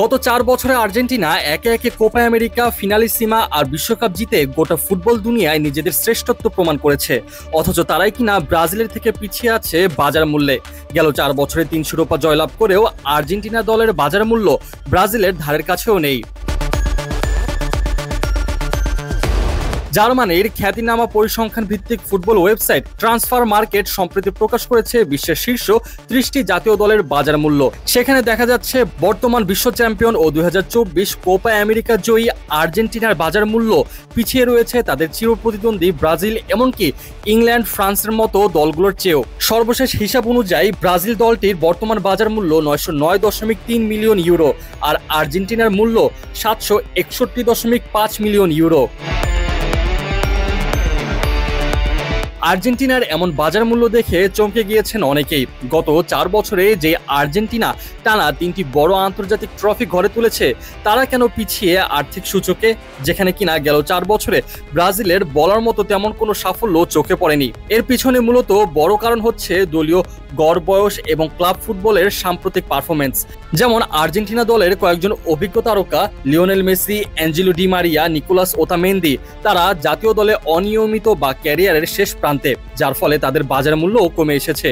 গত ৪ বছরে আর্জেন্টিনা একে একে কোপা আমেরিকা, ফিনালিসিমা আর বিশ্বকাপ জিতে গোটা ফুটবল দুনিয়ায় নিজেদের শ্রেষ্ঠত্ব প্রমাণ করেছে। অথচ তারাই কিনা ব্রাজিলের থেকে পিছিয়ে আছে বাজার মূল্যে। গেল ৪ বছরে ৩ শিরোপা জয়লাভ করেও আর্জেন্টিনা দলের বাজার মূল্য ব্রাজিলের ধারের কাছেও নেই। জার্মানির খ্যাতিনামা পরিসংখ্যান ভিত্তিক ফুটবল ওয়েবসাইট ট্রান্সফার মার্কেট সম্প্রতি প্রকাশ করেছে বিশ্বের শীর্ষ ৩০টি জাতীয় দলের বাজার মূল্য। সেখানে দেখা যাচ্ছে বর্তমান বিশ্ব চ্যাম্পিয়ন ও ২০২৪ কোপা আমেরিকা জয়ী আর্জেন্টিনার বাজার মূল্য পিছিয়ে রয়েছে তাদের চিরপ্রতিদ্বন্দ্বী ব্রাজিল, এমনকি ইংল্যান্ড, ফ্রান্সের মতো দলগুলোর চেয়েও। সর্বশেষ হিসাব অনুযায়ী ব্রাজিল দলটির বর্তমান বাজার মূল্য ৯০৯.৩ মিলিয়ন ইউরো আর আর্জেন্টিনার মূল্য ৭৬১.৫ মিলিয়ন ইউরো। আর্জেন্টিনার এমন বাজার মূল্য দেখে চমকে গিয়েছেন অনেকেই। গত ৪ বছরে যে আর্জেন্টিনা টানা ৩টি বড় আন্তর্জাতিক ট্রফি ঘরে তুলেছে, তারা কেন পিছিয়ে আর্থিক সূচকে, যেখানে কিনা গেল ৪ বছরে ব্রাজিলের বলার মতো তেমন কোনো সাফল্য চোখে পড়েনি। এর পিছনে মূলত বড় কারণ হচ্ছে দলীয় গড় বয়স এবং ক্লাব ফুটবলের সাম্প্রতিক পারফরমেন্স। যেমন আর্জেন্টিনা দলের কয়েকজন অভিজ্ঞ তারকা Lionel Messi, Angelo Di Maria, Nicolas Otamendi তারা জাতীয় দলে অনিয়মিত বা ক্যারিয়ারের শেষ প্রান্তে, যার ফলে তাদের বাজার মূল্যও কমে এসেছে।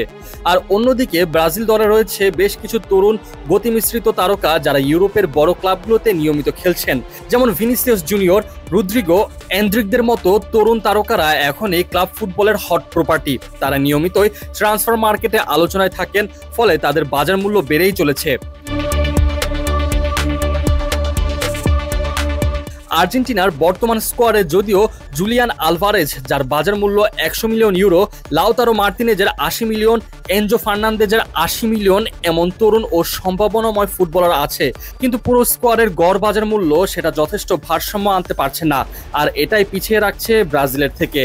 আর অন্যদিকে ব্রাজিল দলে রয়েছে বেশ কিছু তরুণ গতিমিশ্রিত তারকা যারা ইউরোপের বড় ক্লাবগুলোতে নিয়মিত খেলছেন। যেমন ভিনিসিয়াস জুনিয়র, রদ্রিগো, এন্ড্রিকদের মতো তরুণ তারকারা এখন এই ক্লাব ফুটবলের হট প্রপার্টি। তারা নিয়মিতই ট্রান্সফার মার্কেটে আলোচনায় থাকেন, ফলে তাদের বাজার মূল্য বেড়েই চলেছে। আর্জেন্টিনার বর্তমান স্কোয়াডে যদিও জুলিয়ান আলভারেজ, যার বাজার মূল্য ১০০ মিলিয়ন ইউরো, লাউতারো মার্তিনেজের ৮০ মিলিয়ন, এনজো ফার্নান্দেজের ৮০ মিলিয়ন এমন তরুণ ও সম্ভাবনাময় ফুটবলার আছে, কিন্তু পুরো স্কোয়াডের গড় বাজার মূল্য সেটা যথেষ্ট ভারসাম্য আনতে পারছে না, আর এটাই পিছিয়ে রাখছে ব্রাজিলের থেকে।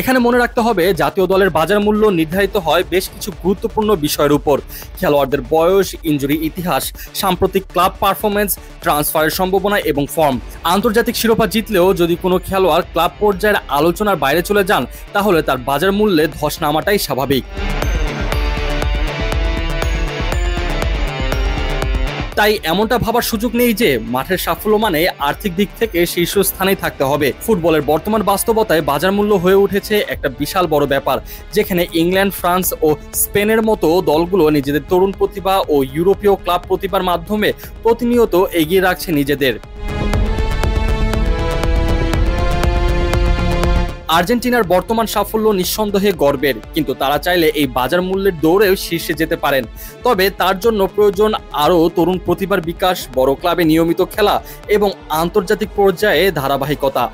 এখানে মনে রাখতে হবে জাতীয় দলের বাজার মূল্য নির্ধারিত হয় বেশ কিছু গুরুত্বপূর্ণ বিষয়ের উপর: খেলোয়াড়দের বয়স, ইনজুরি ইতিহাস, সাম্প্রতিক ক্লাব পারফরমেন্স, ট্রান্সফারের সম্ভাবনা এবং ফর্ম। আন্তর্জাতিক শিরোপা জিতলেও যদি কোনো খেলোয়াড় ক্লাব পর্যায়ের আলোচনার বাইরে চলে যান, তাহলে তার বাজার মূল্যে ধস নামাটাই স্বাভাবিক। তাই এমনটা ভাবার সুযোগ নেই যে মাঠের সাফল্য মানে আর্থিক দিক থেকে শীর্ষস্থানেই থাকতে হবে। ফুটবলের বর্তমান বাস্তবতায় বাজার মূল্য হয়ে উঠেছে একটা বিশাল বড় ব্যাপার, যেখানে ইংল্যান্ড, ফ্রান্স ও স্পেনের মতো দলগুলো নিজেদের তরুণ প্রতিভা ও ইউরোপীয় ক্লাব প্রতিভার মাধ্যমে প্রতিনিয়ত এগিয়ে রাখছে নিজেদের। আর্জেন্টিনার বর্তমান সাফল্য নিঃসন্দেহে গর্বের, কিন্তু তারা চাইলে এই বাজার মূল্যের দৌড়েও শীর্ষে যেতে পারেন। তবে তার জন্য প্রয়োজন আরও তরুণ প্রতিভার বিকাশ, বড় ক্লাবে নিয়মিত খেলা এবং আন্তর্জাতিক পর্যায়ে ধারাবাহিকতা।